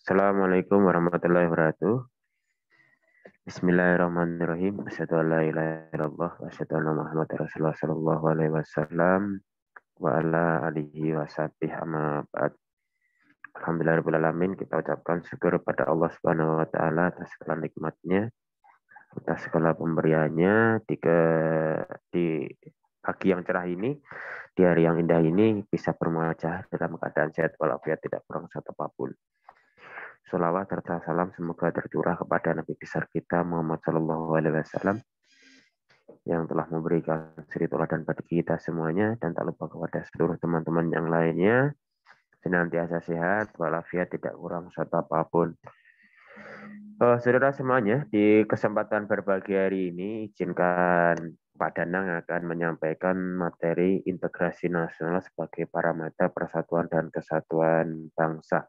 Assalamualaikum warahmatullahi wabarakatuh. Bismillahirrahmanirrahim. Asyhadu an la ilaha illallah wa asyhadu anna Muhammadar Rasulullah sallallahu alaihi wasallam wa ala alihi wa sahbihi amma ba'd. Alhamdulillahirabbil alamin, kita ucapkan syukur pada Allah Subhanahu wa taala atas segala nikmatnya, atas segala pemberiannya di pagi yang cerah ini, di hari yang indah ini bisa bermuajah dalam keadaan sehat walafiat, tidak kurang satu apapun. Sholawat serta salam semoga tercurah kepada Nabi besar kita Muhammad Shallallahu Alaihi Wasallam yang telah memberikan suri teladan bagi kita semuanya, dan tak lupa kepada seluruh teman-teman yang lainnya senantiasa sehat walafiat, tidak kurang satu apapun. Saudara semuanya, di kesempatan berbagi hari ini izinkan Pak Danang akan menyampaikan materi integrasi nasional sebagai parameter persatuan dan kesatuan bangsa.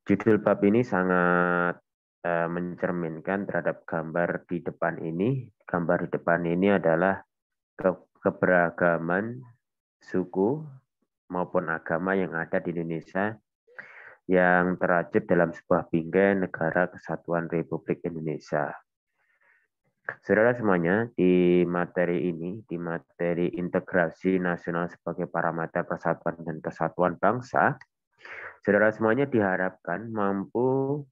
Judul bab ini sangat mencerminkan terhadap gambar di depan ini. Gambar di depan ini adalah keberagaman suku maupun agama yang ada di Indonesia yang terajut dalam sebuah bingkai Negara Kesatuan Republik Indonesia. Saudara semuanya, di materi ini, di materi integrasi nasional sebagai parameter persatuan dan kesatuan bangsa, saudara semuanya diharapkan mampu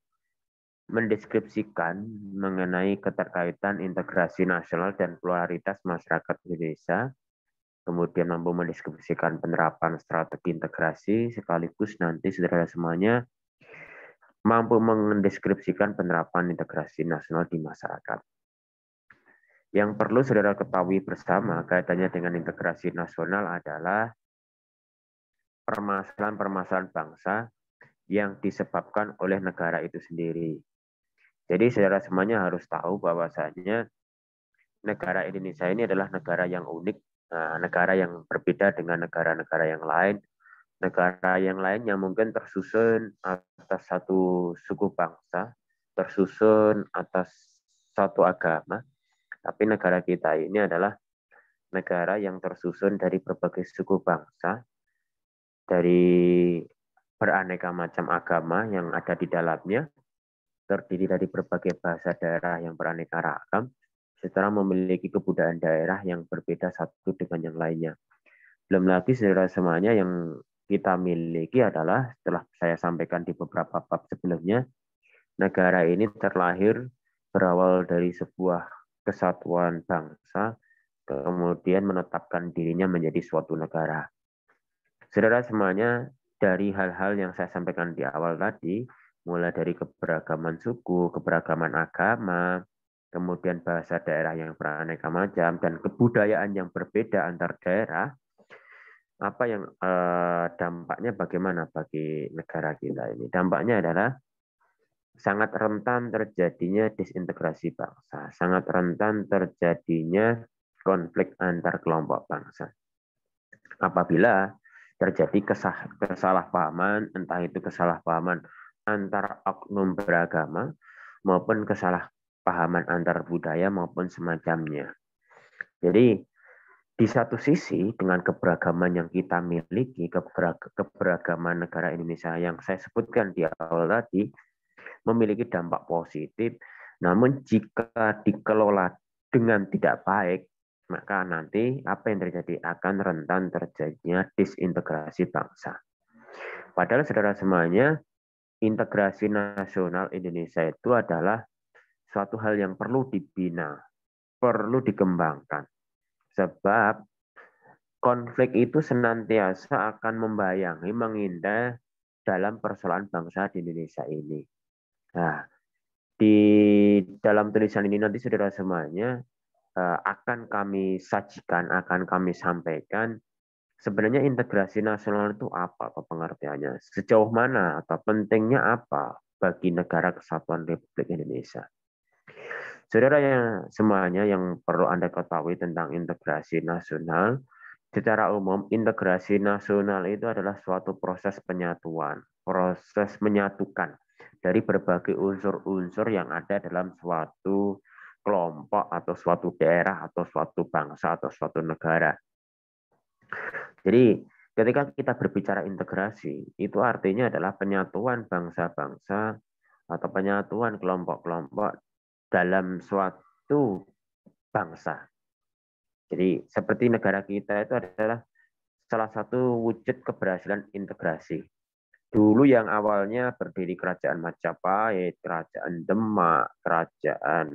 mendeskripsikan mengenai keterkaitan integrasi nasional dan pluralitas masyarakat Indonesia, kemudian mampu mendeskripsikan penerapan strategi integrasi, sekaligus nanti saudara semuanya mampu mendeskripsikan penerapan integrasi nasional di masyarakat. Yang perlu saudara ketahui bersama kaitannya dengan integrasi nasional adalah permasalahan-permasalahan bangsa yang disebabkan oleh negara itu sendiri. Jadi saudara semuanya harus tahu bahwasanya negara Indonesia ini adalah negara yang unik, negara yang berbeda dengan negara-negara yang lain. Negara yang lain yang mungkin tersusun atas satu suku bangsa, tersusun atas satu agama, tapi negara kita ini adalah negara yang tersusun dari berbagai suku bangsa, dari beraneka macam agama yang ada di dalamnya, terdiri dari berbagai bahasa daerah yang beraneka ragam, serta memiliki kebudayaan daerah yang berbeda satu dengan yang lainnya. Belum lagi saudara semuanya yang kita miliki adalah, setelah saya sampaikan di beberapa bab sebelumnya, negara ini terlahir berawal dari sebuah kesatuan bangsa, kemudian menetapkan dirinya menjadi suatu negara. Saudara semuanya, dari hal-hal yang saya sampaikan di awal tadi, mulai dari keberagaman suku, keberagaman agama, kemudian bahasa daerah yang beraneka macam, dan kebudayaan yang berbeda antar daerah, apa yang dampaknya bagaimana bagi negara kita ini? Dampaknya adalah sangat rentan terjadinya disintegrasi bangsa, sangat rentan terjadinya konflik antar kelompok bangsa. Apabila terjadi kesalahpahaman, entah itu kesalahpahaman antar oknum beragama maupun kesalahpahaman antar budaya maupun semacamnya. Jadi di satu sisi dengan keberagaman yang kita miliki, keberagaman negara Indonesia yang saya sebutkan di awal tadi memiliki dampak positif, namun jika dikelola dengan tidak baik, maka nanti apa yang terjadi akan rentan terjadinya disintegrasi bangsa. Padahal saudara semuanya, integrasi nasional Indonesia itu adalah suatu hal yang perlu dibina, perlu dikembangkan. Sebab konflik itu senantiasa akan membayangi, mengintai dalam persoalan bangsa di Indonesia ini. Nah, di dalam tulisan ini nanti saudara semuanya akan kami sajikan, akan kami sampaikan sebenarnya integrasi nasional itu apa atau pengertiannya, sejauh mana atau pentingnya apa bagi negara kesatuan Republik Indonesia. Saudara yang semuanya yang perlu Anda ketahui tentang integrasi nasional, secara umum integrasi nasional itu adalah suatu proses penyatuan, proses menyatukan dari berbagai unsur-unsur yang ada dalam suatu kelompok atau suatu daerah atau suatu bangsa atau suatu negara. Jadi Ketika kita berbicara integrasi, itu artinya adalah penyatuan bangsa-bangsa atau penyatuan kelompok-kelompok dalam suatu bangsa. Jadi seperti negara kita itu adalah salah satu wujud keberhasilan integrasi. Dulu yang awalnya berdiri kerajaan Majapahit, kerajaan Demak, kerajaan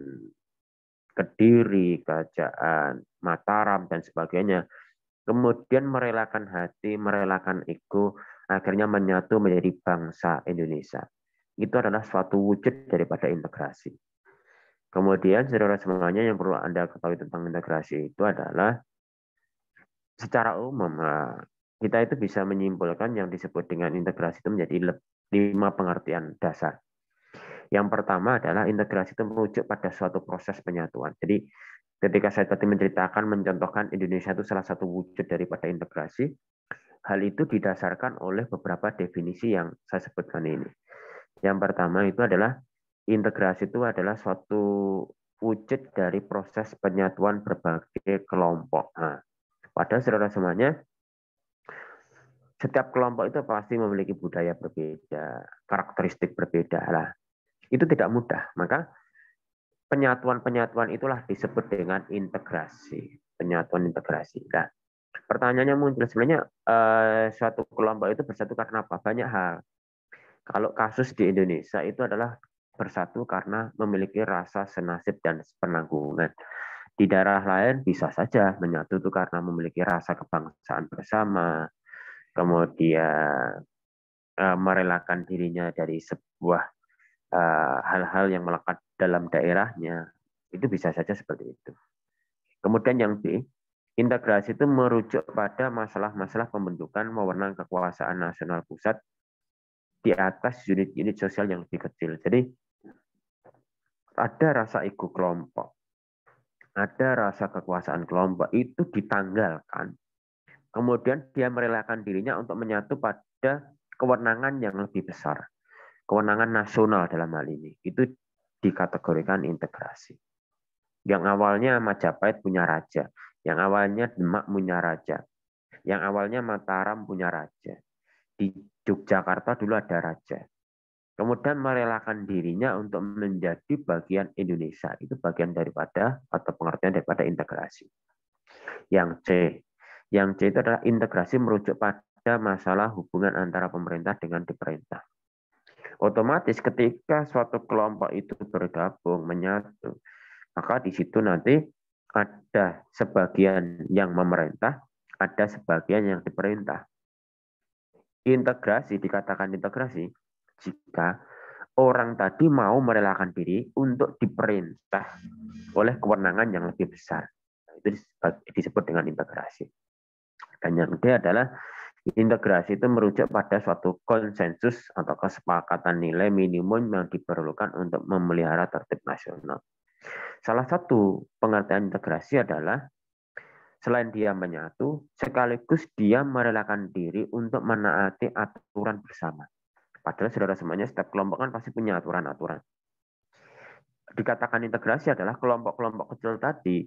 Kediri, kerajaan Mataram, dan sebagainya. Kemudian merelakan hati, merelakan ego, akhirnya menyatu menjadi bangsa Indonesia. Itu adalah suatu wujud daripada integrasi. Kemudian, saudara semuanya yang perlu Anda ketahui tentang integrasi itu adalah secara umum, kita itu bisa menyimpulkan yang disebut dengan integrasi itu menjadi 5 pengertian dasar. Yang pertama adalah integrasi itu merujuk pada suatu proses penyatuan. Jadi ketika saya tadi mencontohkan Indonesia itu salah satu wujud daripada integrasi, hal itu didasarkan oleh beberapa definisi yang saya sebutkan ini. Yang pertama itu adalah integrasi itu adalah suatu wujud dari proses penyatuan berbagai kelompok. Nah, padahal saudara semuanya, setiap kelompok itu pasti memiliki budaya berbeda, karakteristik berbeda lah. Itu tidak mudah. Maka penyatuan-penyatuan itulah disebut dengan integrasi. Penyatuan integrasi. Nah, pertanyaannya muncul sebenarnya suatu kelompok itu bersatu karena apa? Banyak hal. Kalau kasus di Indonesia itu adalah bersatu karena memiliki rasa senasib dan penanggungan. Di daerah lain bisa saja menyatu itu karena memiliki rasa kebangsaan bersama, kemudian merelakan dirinya dari sebuah hal-hal yang melekat dalam daerahnya. Itu bisa saja seperti itu. Kemudian yang B, integrasi itu merujuk pada masalah-masalah pembentukan wewenang kekuasaan nasional pusat di atas unit-unit sosial yang lebih kecil. Jadi ada rasa ego kelompok, ada rasa kekuasaan kelompok, itu ditanggalkan. Kemudian dia merelakan dirinya untuk menyatu pada kewenangan yang lebih besar. Kewenangan nasional dalam hal ini. Itu dikategorikan integrasi. Yang awalnya Majapahit punya raja, yang awalnya Demak punya raja, yang awalnya Mataram punya raja. Di Yogyakarta dulu ada raja. Kemudian merelakan dirinya untuk menjadi bagian Indonesia. Itu bagian daripada atau pengertian daripada integrasi. Yang C. Yang C itu adalah integrasi merujuk pada masalah hubungan antara pemerintah dengan diperintah. Otomatis ketika suatu kelompok itu bergabung, menyatu, maka di situ nanti ada sebagian yang memerintah, ada sebagian yang diperintah. Integrasi, dikatakan integrasi jika orang tadi mau merelakan diri untuk diperintah oleh kewenangan yang lebih besar. Itu disebut dengan integrasi. Dan yang D adalah integrasi itu merujuk pada suatu konsensus atau kesepakatan nilai minimum yang diperlukan untuk memelihara tertib nasional. Salah satu pengertian integrasi adalah selain dia menyatu, sekaligus dia merelakan diri untuk menaati aturan bersama. Padahal saudara semuanya, setiap kelompok kan pasti punya aturan-aturan. Dikatakan integrasi adalah kelompok-kelompok kecil tadi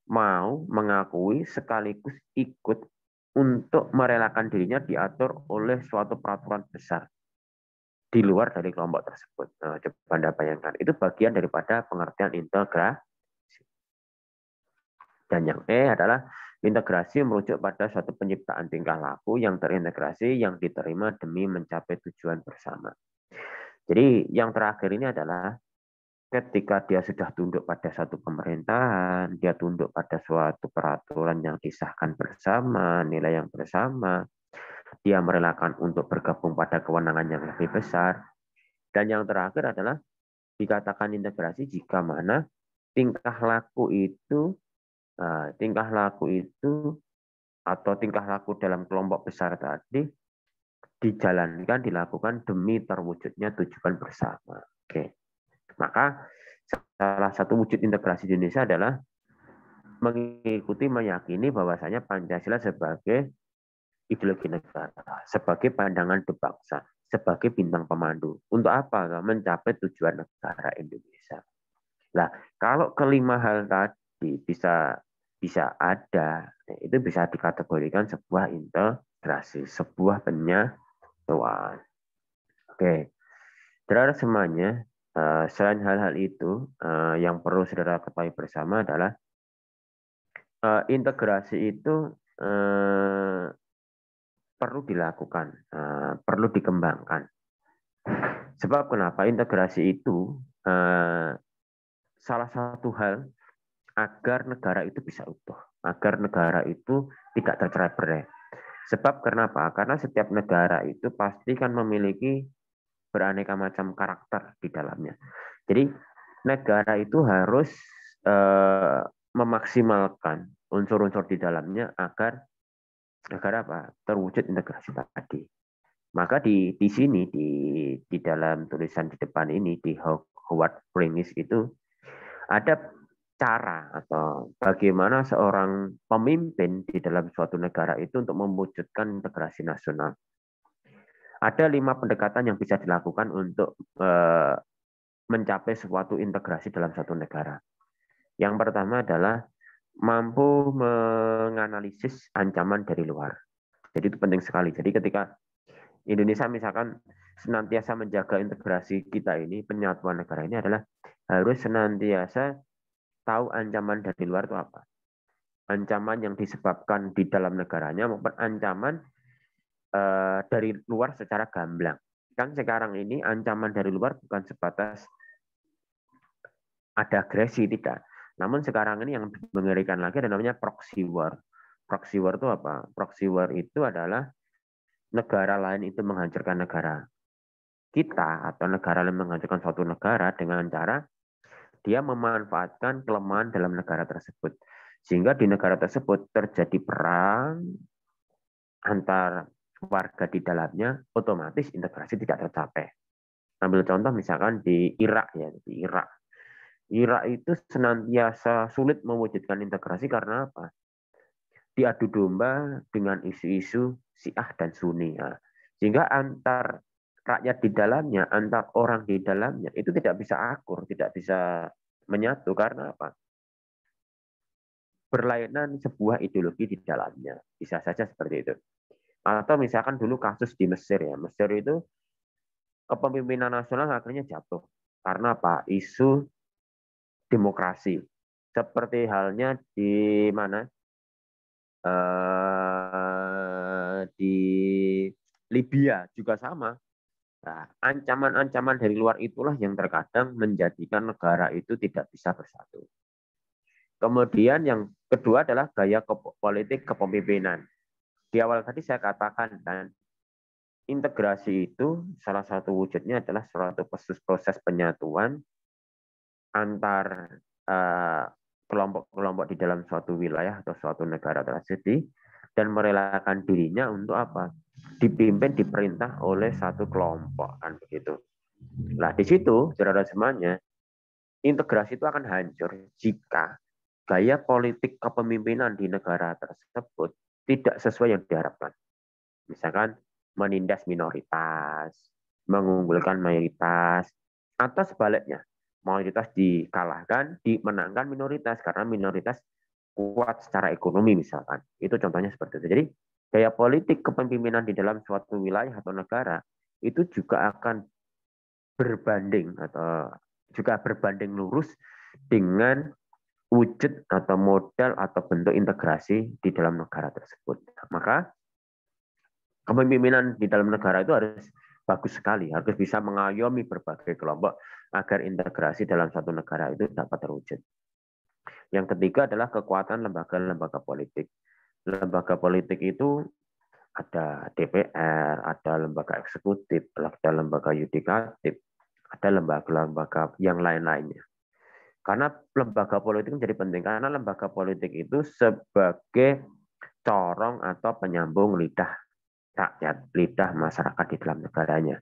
mau mengakui sekaligus ikut untuk merelakan dirinya diatur oleh suatu peraturan besar di luar dari kelompok tersebut. Nah, coba Anda bayangkan, itu bagian daripada pengertian integrasi. Dan yang E adalah integrasi merujuk pada suatu penciptaan tingkah laku yang terintegrasi yang diterima demi mencapai tujuan bersama. Jadi yang terakhir ini adalah ketika dia sudah tunduk pada satu pemerintahan, dia tunduk pada suatu peraturan yang disahkan bersama, nilai yang bersama, dia merelakan untuk bergabung pada kewenangan yang lebih besar. Dan yang terakhir adalah dikatakan integrasi jika mana tingkah laku itu atau tingkah laku dalam kelompok besar tadi dijalankan, dilakukan demi terwujudnya tujuan bersama. Oke. Maka salah satu wujud integrasi di Indonesia adalah mengikuti, meyakini bahwasanya Pancasila sebagai ideologi negara, sebagai pandangan berbangsa, sebagai bintang pemandu. Untuk apa? Mencapai tujuan negara Indonesia. Nah, kalau kelima hal tadi bisa ada, itu bisa dikategorikan sebuah integrasi, sebuah penyatuan. Oke, saudara semuanya, selain hal-hal itu, yang perlu saudara ketahui bersama adalah integrasi itu perlu dilakukan, perlu dikembangkan. Sebab kenapa integrasi itu salah satu hal agar negara itu bisa utuh, agar negara itu tidak tercerai-berai. Sebab kenapa? Karena setiap negara itu pasti kan memiliki beraneka macam karakter di dalamnya. Jadi negara itu harus memaksimalkan unsur-unsur di dalamnya agar apa? Terwujud integrasi tadi. Maka di sini di dalam tulisan di depan ini di Howard Prince itu ada cara atau bagaimana seorang pemimpin di dalam suatu negara itu untuk mewujudkan integrasi nasional. Ada 5 pendekatan yang bisa dilakukan untuk mencapai suatu integrasi dalam satu negara. Yang pertama adalah mampu menganalisis ancaman dari luar. Jadi itu penting sekali. Jadi ketika Indonesia misalkan senantiasa menjaga integrasi kita ini, penyatuan negara ini adalah harus senantiasa tahu ancaman dari luar itu apa. Ancaman yang disebabkan di dalam negaranya maupun ancaman dari luar secara gamblang. Kan sekarang ini ancaman dari luar bukan sebatas ada agresi, tidak. Namun sekarang ini yang mengerikan lagi ada namanya proxy war. Proxy war itu apa? Proxy war itu adalah negara lain itu menghancurkan negara kita atau negara lain menghancurkan suatu negara dengan cara dia memanfaatkan kelemahan dalam negara tersebut. Sehingga di negara tersebut terjadi perang antar warga di dalamnya, otomatis integrasi tidak tercapai. Ambil contoh misalkan di Irak ya, di Irak. Irak itu senantiasa sulit mewujudkan integrasi karena apa? Diadu domba dengan isu-isu Syiah dan Sunni. Ya. Sehingga antar rakyat di dalamnya, antar orang di dalamnya itu tidak bisa akur, tidak bisa menyatu karena apa? Berlainan sebuah ideologi di dalamnya. Bisa saja seperti itu. Atau misalkan dulu kasus di Mesir ya. Mesir itu kepemimpinan nasional akhirnya jatuh. Karena apa? Isu demokrasi. Seperti halnya di mana? Di Libya juga sama. Nah, ancaman-ancaman dari luar itulah yang terkadang menjadikan negara itu tidak bisa bersatu. Kemudian yang kedua adalah gaya politik kepemimpinan. Di awal tadi saya katakan, dan integrasi itu salah satu wujudnya adalah suatu proses penyatuan antar kelompok-kelompok di dalam suatu wilayah atau suatu negara tersebut dan merelakan dirinya untuk apa? Dipimpin, diperintah oleh satu kelompok kan begitu. Nah di situ saudara semuanya integrasi itu akan hancur jika gaya politik kepemimpinan di negara tersebut tidak sesuai yang diharapkan. Misalkan menindas minoritas, mengunggulkan mayoritas, atau sebaliknya, mayoritas dikalahkan, dimenangkan minoritas karena minoritas kuat secara ekonomi misalkan. Itu contohnya seperti itu. Jadi gaya politik kepemimpinan di dalam suatu wilayah atau negara itu juga akan berbanding atau juga berbanding lurus dengan wujud atau modal atau bentuk integrasi di dalam negara tersebut. Maka kepemimpinan di dalam negara itu harus bagus sekali, harus bisa mengayomi berbagai kelompok agar integrasi dalam satu negara itu dapat terwujud. Yang ketiga adalah kekuatan lembaga-lembaga politik. Lembaga politik itu ada DPR, ada lembaga eksekutif, ada lembaga yudikatif, ada lembaga-lembaga yang lain-lainnya. Karena lembaga politik menjadi penting, karena lembaga politik itu sebagai corong atau penyambung lidah rakyat, lidah masyarakat di dalam negaranya.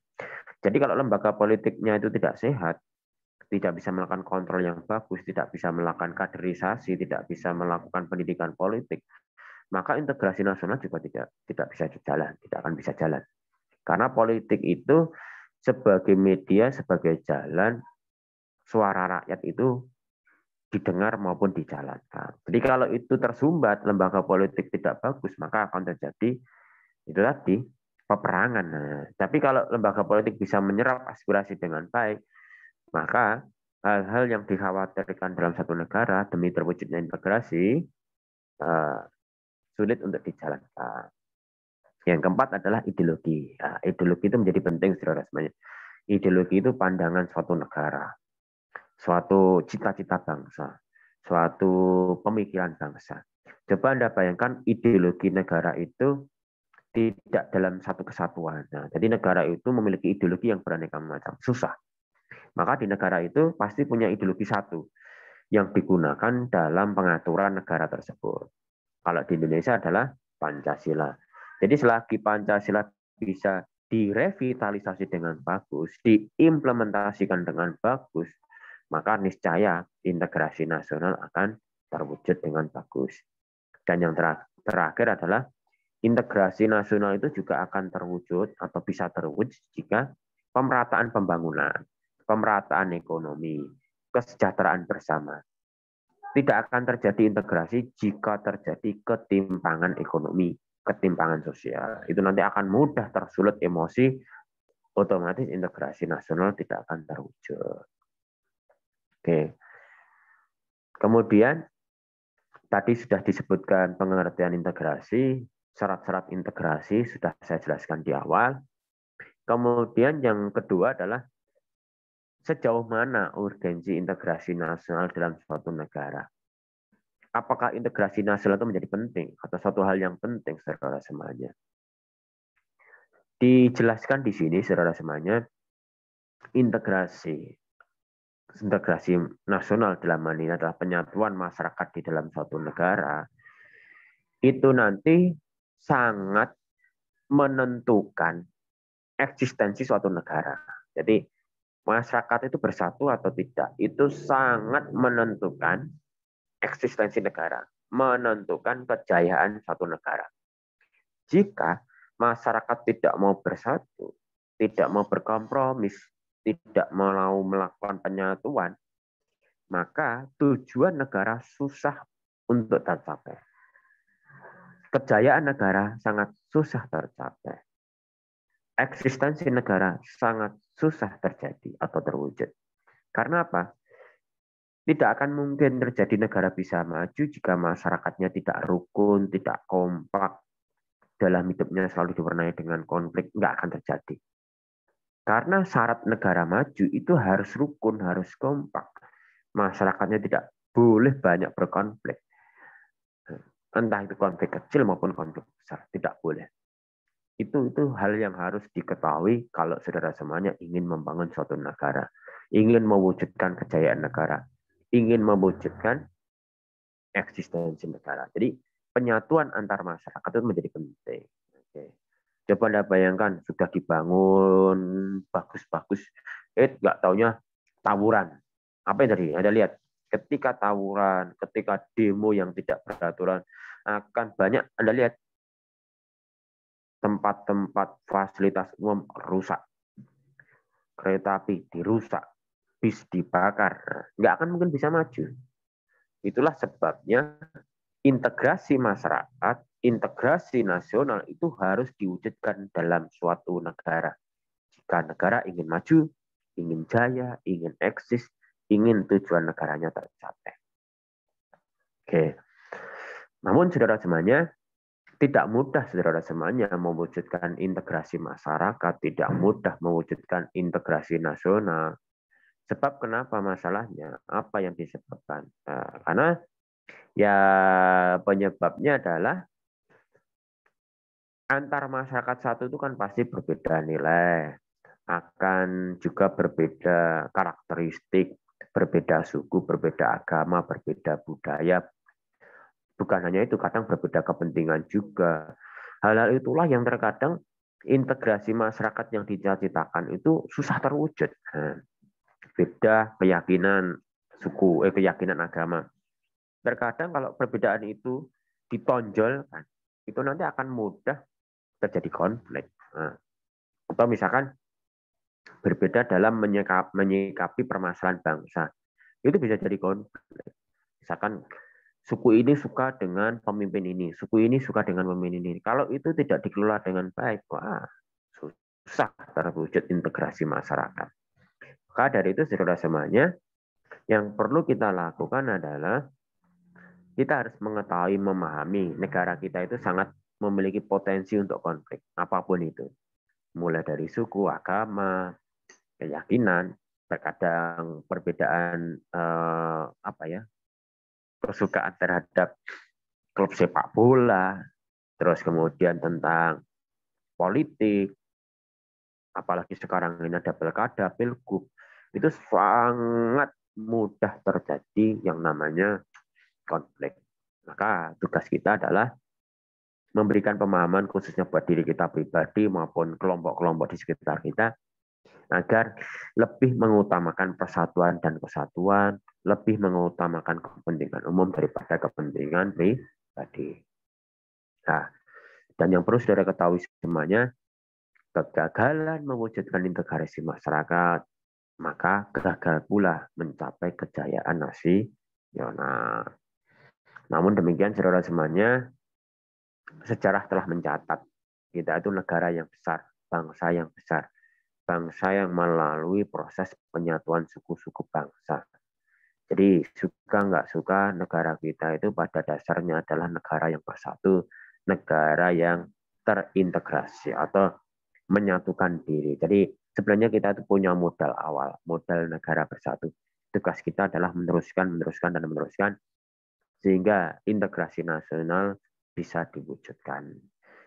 Jadi kalau lembaga politiknya itu tidak sehat, tidak bisa melakukan kontrol yang bagus, tidak bisa melakukan kaderisasi, tidak bisa melakukan pendidikan politik, maka integrasi nasional juga tidak bisa jalan, tidak akan bisa jalan. Karena politik itu sebagai media, sebagai jalan suara rakyat itu didengar maupun dijalankan. Jadi kalau itu tersumbat, lembaga politik tidak bagus, maka akan terjadi Itu tadi peperangan. Nah, tapi kalau lembaga politik bisa menyerap aspirasi dengan baik, maka hal-hal yang dikhawatirkan dalam satu negara demi terwujudnya integrasi sulit untuk dijalankan. Yang keempat adalah ideologi. Nah, ideologi itu menjadi penting, saudara semuanya. Ideologi itu pandangan suatu negara, suatu cita-cita bangsa, suatu pemikiran bangsa. Coba Anda bayangkan ideologi negara itu tidak dalam satu kesatuan. Nah, jadi negara itu memiliki ideologi yang beraneka macam. Susah. Maka di negara itu pasti punya ideologi satu yang digunakan dalam pengaturan negara tersebut. Kalau di Indonesia adalah Pancasila. Jadi selagi Pancasila bisa direvitalisasi dengan bagus, diimplementasikan dengan bagus, maka niscaya integrasi nasional akan terwujud dengan bagus. Dan yang terakhir adalah integrasi nasional itu juga akan terwujud atau bisa terwujud jika pemerataan pembangunan, pemerataan ekonomi, kesejahteraan bersama. Tidak akan terjadi integrasi jika terjadi ketimpangan ekonomi, ketimpangan sosial. Itu nanti akan mudah tersulut emosi, otomatis integrasi nasional tidak akan terwujud. Oke. Kemudian tadi sudah disebutkan pengertian integrasi, syarat-syarat integrasi sudah saya jelaskan di awal. Kemudian yang kedua adalah sejauh mana urgensi integrasi nasional dalam suatu negara. Apakah integrasi nasional itu menjadi penting atau suatu hal yang penting, saudara semuanya? Dijelaskan di sini, saudara semuanya, integrasi nasional dalam hal ini adalah penyatuan masyarakat di dalam suatu negara, itu nanti sangat menentukan eksistensi suatu negara. Jadi masyarakat itu bersatu atau tidak, itu sangat menentukan eksistensi negara, menentukan kejayaan suatu negara. Jika masyarakat tidak mau bersatu, tidak mau berkompromis, tidak mau melakukan penyatuan, maka tujuan negara susah untuk tercapai. Kejayaan negara sangat susah tercapai. Eksistensi negara sangat susah terjadi atau terwujud. Karena apa? Tidak akan mungkin terjadi negara bisa maju jika masyarakatnya tidak rukun, tidak kompak, dalam hidupnya selalu diwarnai dengan konflik, nggak akan terjadi. Karena syarat negara maju itu harus rukun, harus kompak. Masyarakatnya tidak boleh banyak berkonflik. Entah itu konflik kecil maupun konflik besar, tidak boleh. Itu hal yang harus diketahui kalau saudara semuanya ingin membangun suatu negara, ingin mewujudkan kejayaan negara, ingin mewujudkan eksistensi negara. Jadi penyatuan antar masyarakat itu menjadi penting. Oke. Coba Anda bayangkan sudah dibangun bagus-bagus, nggak taunya tawuran. Apa yang tadi Anda lihat? Ketika tawuran, ketika demo yang tidak beraturan, akan banyak Anda lihat tempat-tempat fasilitas umum rusak, kereta api dirusak, bis dibakar, nggak akan mungkin bisa maju. Itulah sebabnya integrasi masyarakat, integrasi nasional itu harus diwujudkan dalam suatu negara. Jika negara ingin maju, ingin jaya, ingin eksis, ingin tujuan negaranya tercapai. Oke. Namun saudara semuanya, tidak mudah saudara semuanya mewujudkan integrasi masyarakat, tidak mudah mewujudkan integrasi nasional. Sebab kenapa masalahnya? Apa yang disebabkan? Karena ya penyebabnya adalah antar masyarakat satu itu kan pasti berbeda nilai, akan juga berbeda karakteristik, berbeda suku, berbeda agama, berbeda budaya. Bukan hanya itu, kadang berbeda kepentingan juga. Hal-hal itulah yang terkadang integrasi masyarakat yang dicita-citakan itu susah terwujud. Beda keyakinan suku, keyakinan agama. Terkadang kalau perbedaan itu ditonjolkan, itu nanti akan mudah terjadi konflik. Atau misalkan berbeda dalam menyikapi permasalahan bangsa, itu bisa jadi konflik. Misalkan suku ini suka dengan pemimpin ini, suku ini suka dengan pemimpin ini. Kalau itu tidak dikelola dengan baik, wah, susah terwujud integrasi masyarakat. Maka dari itu, saudara semuanya, yang perlu kita lakukan adalah kita harus mengetahui, memahami negara kita itu sangat memiliki potensi untuk konflik, apapun itu. Mulai dari suku, agama, keyakinan, terkadang perbedaan kesukaan terhadap klub sepak bola, terus kemudian tentang politik, apalagi sekarang ini ada pilkada, pilgub, itu sangat mudah terjadi yang namanya konflik. Maka tugas kita adalah memberikan pemahaman khususnya buat diri kita pribadi maupun kelompok-kelompok di sekitar kita agar lebih mengutamakan persatuan dan kesatuan, lebih mengutamakan kepentingan umum daripada kepentingan pribadi. Nah, dan yang perlu saudara ketahui semuanya, kegagalan mewujudkan integrasi masyarakat, maka gagal pula mencapai kejayaan nasional. Namun demikian, saudara semuanya, sejarah telah mencatat kita itu negara yang besar, bangsa yang besar, bangsa yang melalui proses penyatuan suku-suku bangsa. Jadi suka nggak suka, negara kita itu pada dasarnya adalah negara yang bersatu, negara yang terintegrasi atau menyatukan diri. Jadi sebenarnya kita itu punya modal awal, modal negara bersatu. Tugas kita adalah meneruskan sehingga integrasi nasional bisa diwujudkan.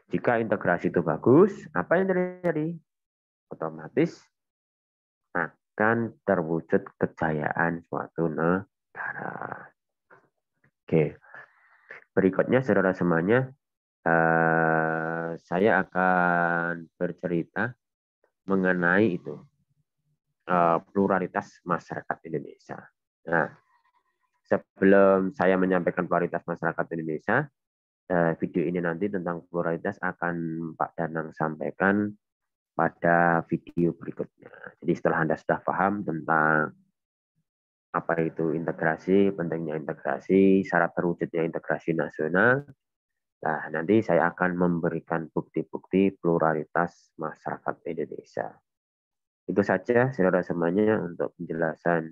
Jika integrasi itu bagus, apa yang terjadi? Otomatis akan terwujud kejayaan suatu negara. Oke, berikutnya saudara semuanya, saya akan bercerita mengenai itu pluralitas masyarakat Indonesia. Nah, sebelum saya menyampaikan pluralitas masyarakat Indonesia, video ini nanti tentang pluralitas akan Pak Danang sampaikan pada video berikutnya. Jadi setelah Anda sudah paham tentang apa itu integrasi, pentingnya integrasi, syarat terwujudnya integrasi nasional, nah nanti saya akan memberikan bukti-bukti pluralitas masyarakat Indonesia. Itu saja saudara semuanya untuk penjelasan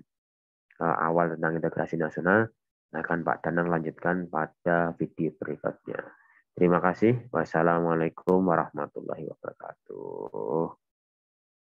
awal tentang integrasi nasional. Akan Pak Danang lanjutkan pada video berikutnya. Terima kasih. Wassalamualaikum warahmatullahi wabarakatuh.